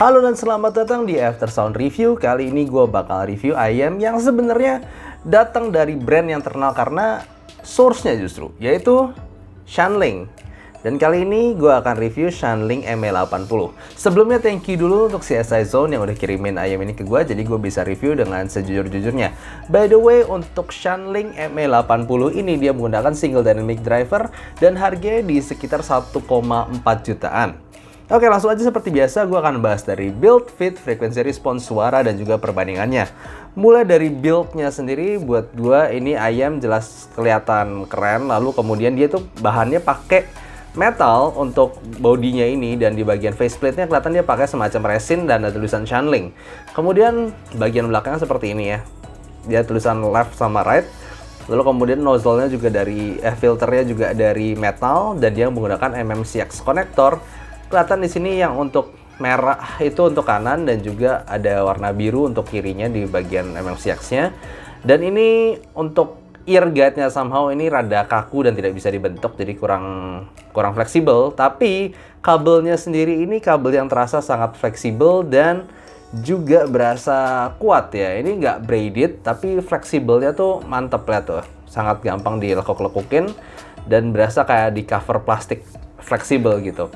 Halo dan selamat datang di After Sound Review. Kali ini gue bakal review ayam yang sebenarnya datang dari brand yang terkenal karena source-nya justru, yaitu Shanling. Dan kali ini gue akan review Shanling ME80. Sebelumnya thank you dulu untuk CSI Zone yang udah kirimin ayam ini ke gue, jadi gue bisa review dengan sejujur-jujurnya. By the way, untuk Shanling ME80 ini dia menggunakan single dynamic driver dan harganya di sekitar 1,4 jutaan. Oke, langsung aja seperti biasa gue akan bahas dari build, fit, frekuensi respons suara, dan juga perbandingannya. Mulai dari build-nya sendiri, buat gue ini ayam jelas kelihatan keren. Lalu kemudian dia tuh bahannya pakai metal untuk bodinya ini, dan di bagian faceplate-nya kelihatan dia pakai semacam resin dan ada tulisan Shanling. Kemudian bagian belakangnya seperti ini ya. Dia tulisan left sama right. Lalu kemudian nozzle-nya juga dari filternya juga dari metal dan dia menggunakan MMCX connector. Kelihatan di sini yang untuk merah itu untuk kanan dan juga ada warna biru untuk kirinya di bagian MMCX-nya. Dan ini untuk ear guide-nya somehow ini rada kaku dan tidak bisa dibentuk, jadi kurang fleksibel. Tapi kabelnya sendiri ini kabel yang terasa sangat fleksibel dan juga berasa kuat ya. Ini nggak braided tapi fleksibelnya tuh mantep ya tuh. Sangat gampang dilekuk-lekukin dan berasa kayak di cover plastik fleksibel gitu.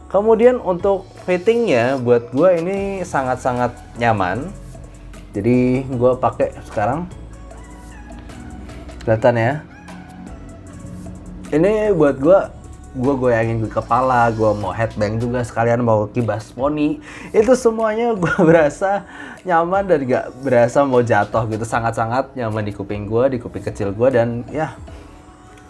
Kemudian untuk fittingnya buat gue ini sangat-sangat nyaman. Jadi gue pakai sekarang. Kelihatan ya. Ini buat gue goyangin ke kepala, gue mau headbang juga sekalian mau kibas poni. Itu semuanya gue berasa nyaman dan gak berasa mau jatuh gitu. Sangat-sangat nyaman di kuping kecil gue dan ya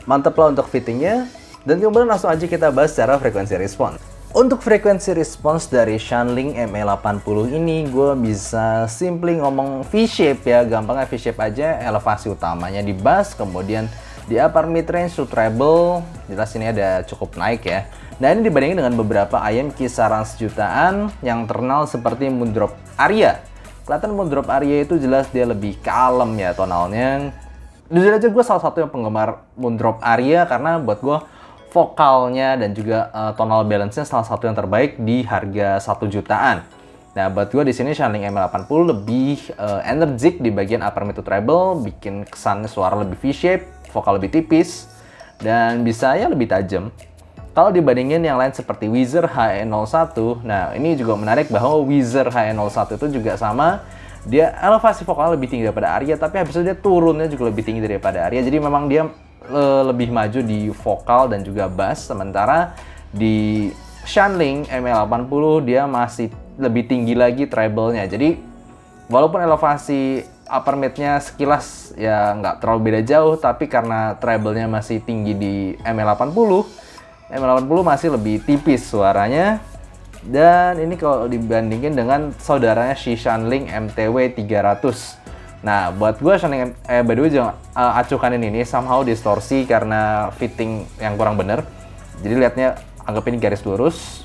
mantep lah untuk fittingnya. Dan kemudian langsung aja kita bahas secara frekuensi respons. Untuk frekuensi respons dari Shanling ME80 ini gue bisa simply ngomong V-shape ya, gampangnya V-shape aja. Elevasi utamanya di bass, kemudian di upper mid-range to treble, jelas ini ada cukup naik ya. Nah ini dibandingin dengan beberapa ayam kisaran sejutaan yang terkenal seperti Moondrop Aria. Kelihatan Moondrop Aria itu jelas dia lebih kalem ya tonalnya. Jujur aja gue salah satu yang penggemar Moondrop Aria karena buat gue vokalnya dan juga tonal balance-nya salah satu yang terbaik di harga 1 jutaan. Nah, buat gue di sini Shanling ME80 lebih energik di bagian upper mid to treble, bikin kesannya suara lebih V-shape, vokal lebih tipis, dan bisa ya lebih tajam. Kalau dibandingin yang lain seperti Weezer HE01, nah ini juga menarik bahwa Weezer HE01 itu juga sama, dia elevasi vokal lebih tinggi daripada Aria, tapi habis itu dia turunnya juga lebih tinggi daripada Aria, jadi memang dia lebih maju di vokal dan juga bass, sementara di Shanling ME80 dia masih lebih tinggi lagi treble-nya. Jadi walaupun elevasi upper mid-nya sekilas ya nggak terlalu beda jauh, tapi karena treble-nya masih tinggi di ME80 masih lebih tipis suaranya. Dan ini kalau dibandingin dengan saudaranya si Shanling MTW 300. Nah, buat gue Shanling by the way jangan acuhkan ini somehow distorsi karena fitting yang kurang bener. Jadi lihatnya anggap ini garis lurus.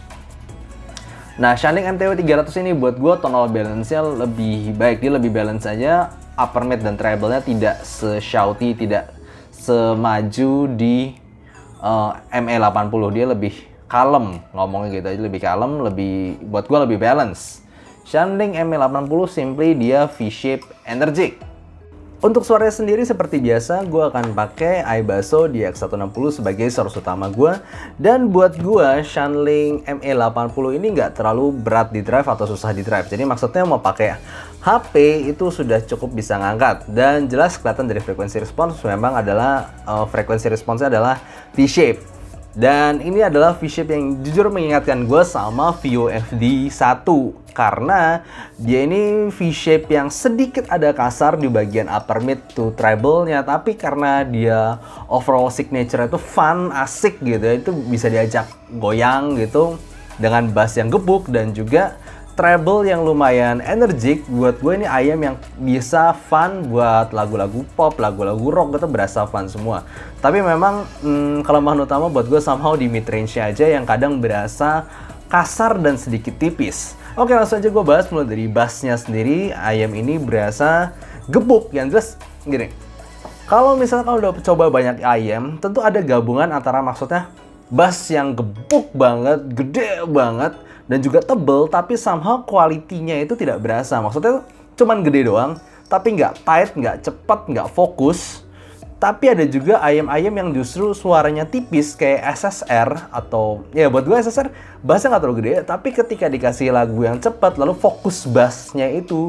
Nah, Shanling MTW 300 ini buat gue tonal balance-nya lebih baik. Dia lebih balance aja, upper mid dan treble-nya tidak se-shouty, tidak semaju di ME80. Dia lebih kalem ngomongnya gitu aja, lebih kalem, buat gue lebih balance. Shanling ME80 simply dia V-shape energik. Untuk suaranya sendiri seperti biasa, gue akan pakai iBasso DX160 sebagai source utama gue. Dan buat gue, Shanling ME80 ini nggak terlalu berat di drive atau susah di drive. Jadi maksudnya mau pakai HP itu sudah cukup bisa ngangkat. Dan jelas kelihatan dari frekuensi respons memang adalah frekuensi responsnya adalah V-shape. Dan ini adalah V-shape yang jujur mengingatkan gue sama Vio FD1 karena dia ini V-shape yang sedikit ada kasar di bagian upper mid to treble-nya, tapi karena dia overall signature itu fun, asik gitu ya, itu bisa diajak goyang gitu dengan bass yang gebuk dan juga treble yang lumayan energik. Buat gue ini ayam yang bisa fun buat lagu-lagu pop, lagu-lagu rock gitu, berasa fun semua. Tapi memang kelemahan utama buat gue somehow di mid range-nya aja yang kadang berasa kasar dan sedikit tipis. Oke, langsung aja gue bahas mulai dari bass-nya sendiri. Ayam ini berasa gebuk, yang jelas gini. Kalau misalnya kalau udah coba banyak ayam, tentu ada gabungan antara maksudnya bass yang gebuk banget, gede banget, dan juga tebel, tapi somehow quality-nya itu tidak berasa. Maksudnya cuman gede doang, tapi nggak tight, nggak cepat, nggak fokus. Tapi ada juga ayam-ayam yang justru suaranya tipis kayak SSR, atau ya buat gue SSR bassnya nggak terlalu gede, tapi ketika dikasih lagu yang cepat lalu fokus bassnya itu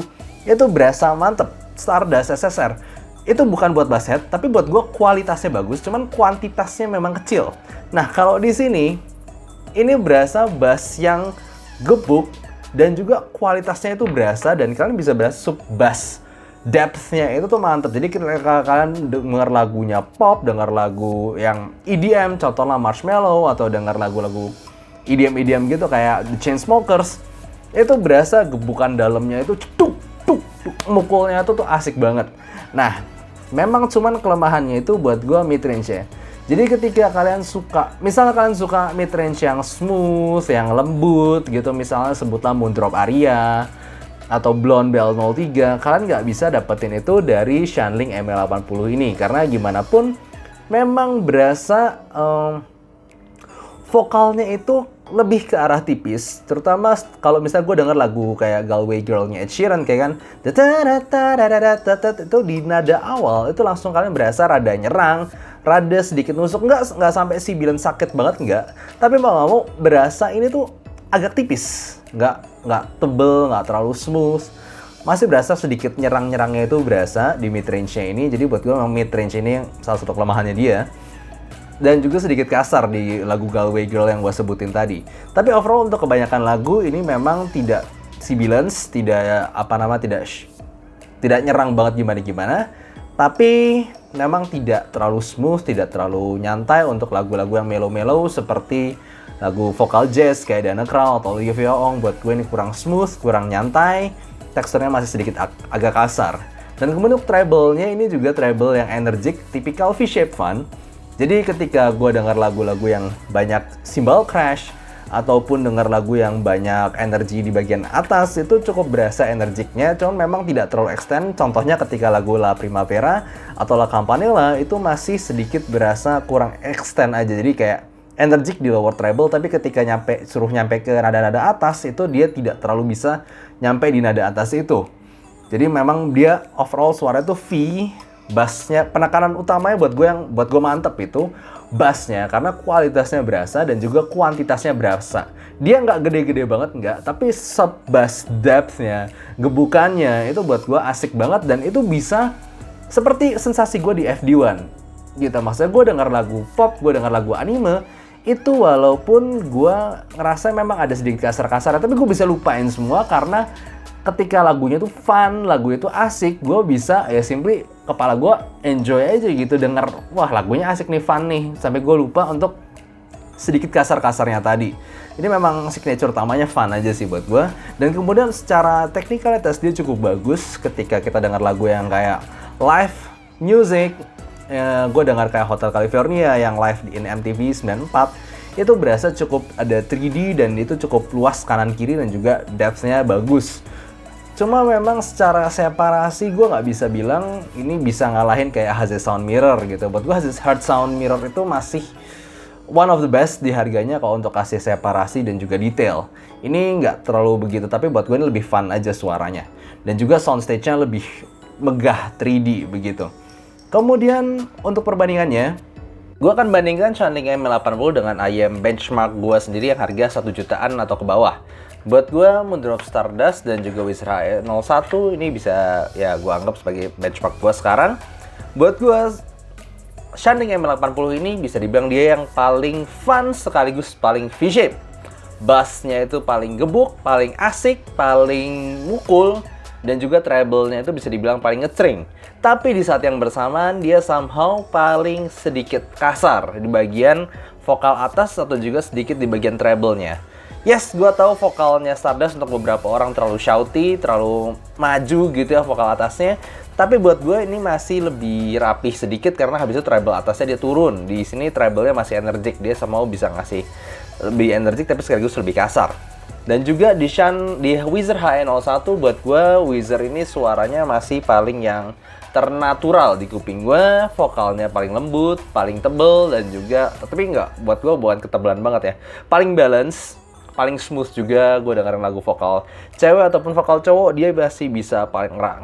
berasa mantep. Stardust SSR itu bukan buat bass head, tapi buat gue kualitasnya bagus, cuman kuantitasnya memang kecil. Nah kalau di sini ini berasa bass yang gebuk dan juga kualitasnya itu berasa, dan kalian bisa berasa sub bass. Depth-nya itu tuh mantep. Jadi ketika kalian denger lagunya pop, denger lagu yang EDM, contohnya Marshmello, atau denger lagu-lagu EDM gitu kayak The Chainsmokers, itu berasa gebukan dalamnya itu tuk, mukulnya tuh asik banget. Nah, memang cuman kelemahannya itu buat gua mid-range ya. Jadi ketika kalian suka, misalnya kalian suka mid-range yang smooth, yang lembut gitu, misalnya sebutlah Moondrop Aria, atau Blonde BL03, kalian nggak bisa dapetin itu dari Shanling ML80 ini, karena gimana pun memang berasa vokalnya itu lebih ke arah tipis, terutama kalau misalnya gue denger lagu kayak Galway Girl-nya Ed Sheeran kayak kan, itu di nada awal itu langsung kalian berasa rada nyerang, rada sedikit nusuk, nggak sampai sibilan sakit banget nggak, tapi mau nggak mau berasa ini tuh agak tipis, nggak tebel, nggak terlalu smooth, masih berasa sedikit nyerang-nyerangnya itu berasa di mid range-nya ini. Jadi buat gue memang mid range ini salah satu kelemahannya dia, dan juga sedikit kasar di lagu Galway Girl yang gue sebutin tadi. Tapi overall untuk kebanyakan lagu ini memang tidak sibilance, tidak tidak nyerang banget gimana, tapi memang tidak terlalu smooth, tidak terlalu nyantai untuk lagu-lagu yang mellow-mellow seperti lagu vokal jazz kayak Dana Crow atau Olivia Ong. Buat gue ini kurang smooth, kurang nyantai, teksturnya masih sedikit agak kasar. Dan kemudian untuk treble-nya ini juga treble yang energik, tipikal V-shape fun. Jadi ketika gue dengar lagu-lagu yang banyak cymbal crash ataupun dengar lagu yang banyak energi di bagian atas, itu cukup berasa energiknya, cuman memang tidak terlalu extend. Contohnya ketika lagu La Primavera atau La Campanella itu masih sedikit berasa kurang extend aja, jadi kayak energik di lower treble, tapi ketika suruh nyampe ke nada-nada atas itu dia tidak terlalu bisa nyampe di nada atas itu. Jadi memang dia overall suaranya tuh V, bassnya penekanan utamanya buat gue mantep itu bassnya, karena kualitasnya berasa dan juga kuantitasnya berasa. Dia nggak gede-gede banget nggak, tapi sub bass depth-nya, gebukannya itu buat gue asik banget, dan itu bisa seperti sensasi gue di FD1 gitu. Maksudnya gue denger lagu pop, gue denger lagu anime, itu walaupun gue ngerasa memang ada sedikit kasar-kasar, tapi gue bisa lupain semua karena ketika lagunya tuh fun, lagu itu asik, gue bisa ya simply kepala gue enjoy aja gitu denger, wah lagunya asik nih, fun nih, sampai gue lupa untuk sedikit kasar-kasarnya tadi. Ini memang signature utamanya fun aja sih buat gue. Dan kemudian secara teknikalitas dia cukup bagus ketika kita dengar lagu yang kayak live music. Gue dengar kayak Hotel California yang live di MTV 94, itu berasa cukup ada 3D dan itu cukup luas kanan kiri dan juga depth-nya bagus. Cuma memang secara separasi gue nggak bisa bilang ini bisa ngalahin kayak HZ Sound Mirror gitu. Buat gue HZ Hard Sound Mirror itu masih one of the best di harganya kalau untuk kasih separasi dan juga detail. Ini nggak terlalu begitu, tapi buat gue ini lebih fun aja suaranya. Dan juga soundstage-nya lebih megah 3D begitu. Kemudian untuk perbandingannya, gue akan bandingkan Shanling ML80 dengan ayam benchmark gue sendiri yang harga 1 jutaan atau ke bawah. Buat gue, Moondrop Stardust dan juga Wizard HE01 ini bisa ya gue anggap sebagai benchmark gue sekarang. Buat gue, Shanling ML80 ini bisa dibilang dia yang paling fun sekaligus paling V-shape. Bassnya itu paling gebuk, paling asik, paling mukul, dan juga treble-nya itu bisa dibilang paling ngecering. Tapi di saat yang bersamaan dia somehow paling sedikit kasar di bagian vokal atas atau juga sedikit di bagian treble-nya. Yes, gue tahu vokalnya Stardust untuk beberapa orang terlalu shouty, terlalu maju gitu ya vokal atasnya. Tapi buat gue ini masih lebih rapih sedikit karena habis itu treble atasnya dia turun. Di sini treble-nya masih energik, dia somehow bisa ngasih lebih energik tapi sekaligus lebih kasar. Dan juga di Wizard HE01 buat gue, Wizard ini suaranya masih paling yang ternatural di kuping gue, vokalnya paling lembut, paling tebel, dan juga, tapi nggak, buat gue bukan ketebelan banget ya, paling balance, paling smooth juga. Gue dengerin lagu vokal cewek ataupun vokal cowok, dia masih bisa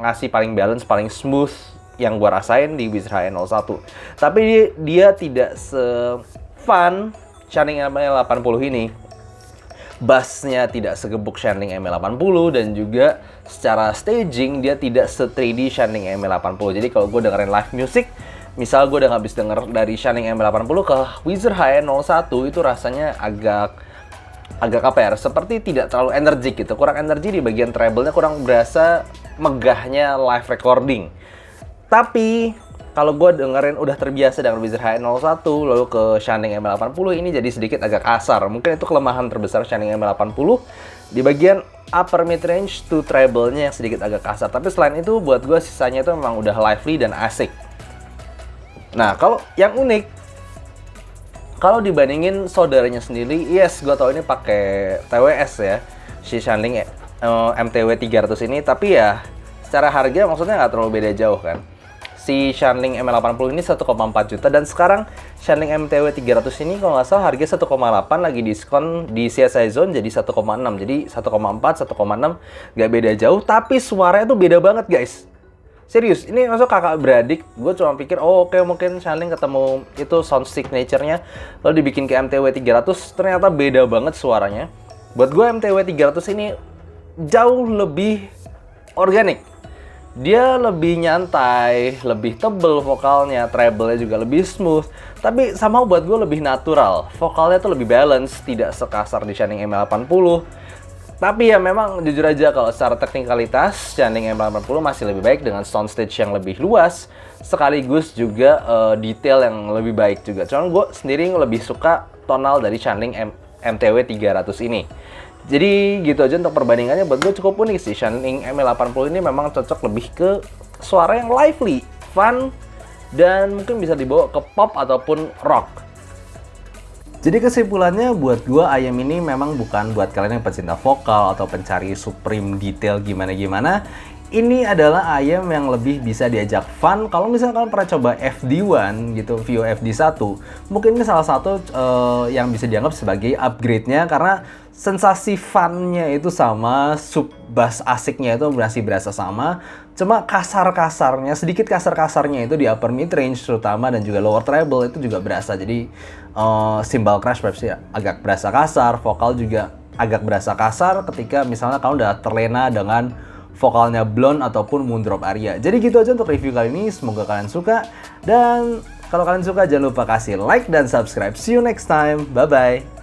ngasih paling balance, paling smooth yang gue rasain di Wizard HR01. Tapi dia tidak se-fun Shanling ML80 ini. Bassnya tidak segebuk Shanling ML80 dan juga secara staging dia tidak se-3D Shanling ML80. Jadi kalau gue dengerin live music, misal gue udah habis denger dari Shanling ML80 ke Wizard HR01, itu rasanya agak apa ya, seperti tidak terlalu energik gitu. Kurang energi di bagian treble-nya, kurang berasa megahnya live recording. Tapi kalau gue dengerin udah terbiasa dengan Wizard HR01 lalu ke Shanling ML80, ini jadi sedikit agak kasar. Mungkin itu kelemahan terbesar Shanling ML80 di bagian upper mid range to treble-nya yang sedikit agak kasar. Tapi selain itu buat gue sisanya itu memang udah lively dan asik. Nah, kalau yang unik, kalau dibandingin saudaranya sendiri, yes, gue tau ini pakai TWS ya, si Shanling MTW 300 ini, tapi ya secara harga maksudnya nggak terlalu beda jauh kan. Si Shanling ML80 ini 1,4 juta dan sekarang Shanling MTW 300 ini kalau nggak salah harga 1,8, lagi diskon di CSI Zone jadi 1,6. Jadi 1,4, 1,6 nggak beda jauh, tapi suaranya tuh beda banget guys. Serius, ini masuk kakak beradik. Gue cuma pikir, oh oke, mungkin Shanling ketemu itu sound signature-nya lalu dibikin ke MTW 300, ternyata beda banget suaranya. Buat gue MTW 300 ini jauh lebih organik. Dia lebih nyantai, lebih tebel vokalnya, treble-nya juga lebih smooth. Tapi sama buat gue lebih natural. Vokalnya tuh lebih balance, tidak sekasar di Shanling ML80. Tapi ya memang jujur aja kalau secara teknikalitas Shanling ML80 masih lebih baik dengan soundstage yang lebih luas, sekaligus juga detail yang lebih baik juga. Cuman gue sendiri lebih suka tonal dari Shanling MTW 300 ini. Jadi gitu aja untuk perbandingannya, buat gue cukup unik sih. Shanling ML80 ini memang cocok lebih ke suara yang lively, fun, dan mungkin bisa dibawa ke pop ataupun rock. Jadi kesimpulannya buat gue ayam ini memang bukan buat kalian yang pecinta vokal atau pencari supreme detail gimana-gimana. Ini adalah ayam yang lebih bisa diajak fun. Kalau misalnya kalian pernah coba FD1 gitu, Vio FD1, mungkin ini salah satu yang bisa dianggap sebagai upgrade-nya karena sensasi fun-nya itu sama, sub bass asiknya itu masih berasa sama. Cuma kasar-kasarnya, sedikit kasar-kasarnya itu di upper mid range terutama dan juga lower treble itu juga berasa. Jadi cymbal crash perhaps ya agak berasa kasar, vokal juga agak berasa kasar ketika misalnya kalian udah terlena dengan vokalnya Blonde ataupun Moondrop Aria. Jadi gitu aja untuk review kali ini, semoga kalian suka. Dan kalau kalian suka jangan lupa kasih like dan subscribe. See you next time, bye-bye.